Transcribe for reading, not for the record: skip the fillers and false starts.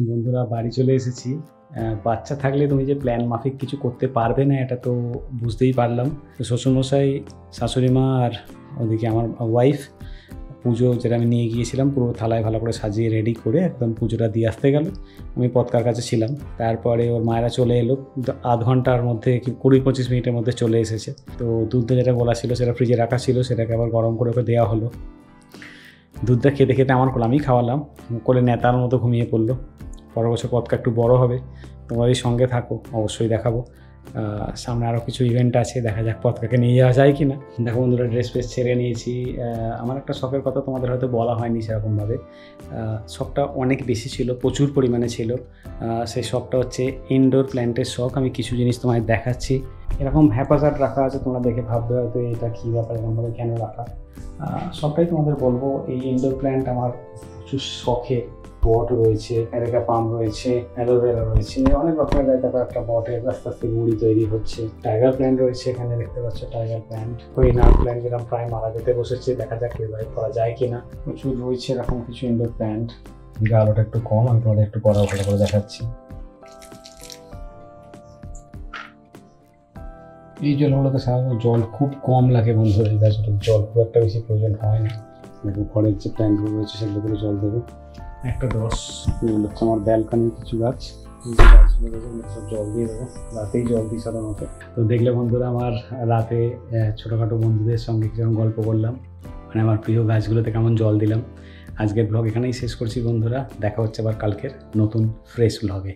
বন্ধুরা বাড়ি চলে এসেছি। বাচ্চা থাকলে তুমি যে প্ল্যান মাফিক কিছু করতে পারবে না এটা তো বুঝতেই পারলাম। তো শ্বশুরমশাই, শাশুড়ি মা আর ওদিকে আমার ওয়াইফ পুজো যেটা আমি নিয়ে গিয়েছিলাম পুরো থালায় ভালো করে সাজিয়ে রেডি করে একদম পুজোটা দিয়ে আসতে গেল। আমি পৎকার কাছে ছিলাম, তারপরে ওর মায়েরা চলে এলো। আধ ঘন্টার মধ্যে কি 20-25 মিনিটের মধ্যে চলে এসেছে। তো দুধটা যেটা বলা ছিল সেটা ফ্রিজে রাখা ছিল, সেটাকে আবার গরম করে ওকে দেওয়া হলো। দুধটা খেতে খেতে আমার কোলে আমি খাওয়ালাম, কোলে নেতার মতো ঘুমিয়ে পড়লো। পরের বছর পথটা একটু বড় হবে, তোমারই সঙ্গে থাকো, অবশ্যই দেখাবো। সামনে আরও কিছু ইভেন্ট আছে, দেখা যাক পথকাকে নিয়ে যাওয়া যায় কি না। দেখো বন্ধুরা, ড্রেস ফ্রেস ছেড়ে নিয়েছি। আমার একটা শখের কথা তোমাদের হয়তো বলা হয়নি সেরকমভাবে। শখটা অনেক বেশি ছিল, প্রচুর পরিমাণে ছিল। সেই শখটা হচ্ছে ইনডোর প্ল্যান্টের শখ। আমি কিছু জিনিস তোমায় দেখাচ্ছি। এরকম হ্যাপাজার্ড রাখা আছে, তোমরা দেখে ভাববে হয়তো এটা কী ব্যাপার, এরকমভাবে কেন রাখা। সবটাই তোমাদের বলবো। এই ইনডোর প্ল্যান্ট আমার প্রচুর শখের। বট রয়েছে, এরেকা পাম রয়েছে, অ্যালোভেরা রয়েছে, অনেক রকমের। তারপর একটা বটের আস্তে আস্তে গুঁড়ি তৈরি হচ্ছে। টাইগার প্ল্যান্ট রয়েছে, এখানে দেখতে পাচ্ছ টাইগার প্ল্যান্ট। হরিনার প্ল্যান্ট যেরকম প্রায় মারা যেতে বসেছে, দেখা যাক রিভাইভ করা যায় কিনা। প্রচুর রয়েছে এরকম কিছু ইনডোর প্ল্যান্ট। আলোটা একটু কম, আমি তোমাদের একটু পরে ভালো করে দেখাচ্ছি। এই জলগুলোতে সাধারণত জল খুব কম লাগে বন্ধুরা। এই গাছগুলোর জল খুব একটা বেশি প্রয়োজন হয় না। দেখো ঘরের যে প্ল্যান্টগুলো রয়েছে সেগুলো জল দেবো। একটা 10 এগুলো হচ্ছে আমার ব্যালকানির কিছু গাছ। গাছগুলো সব জল দিয়ে দেবো, রাতেই জল দিই সাধারণত। তো দেখলে বন্ধুরা, আমার রাতে ছোটোখাটো বন্ধুদের সঙ্গে কিরকম গল্প করলাম, মানে আমার প্রিয় গাছগুলোতে কেমন জল দিলাম। আজকের ব্লগ এখানেই শেষ করছি বন্ধুরা। দেখা হচ্ছে আবার কালকের নতুন ফ্রেশ ব্লগে।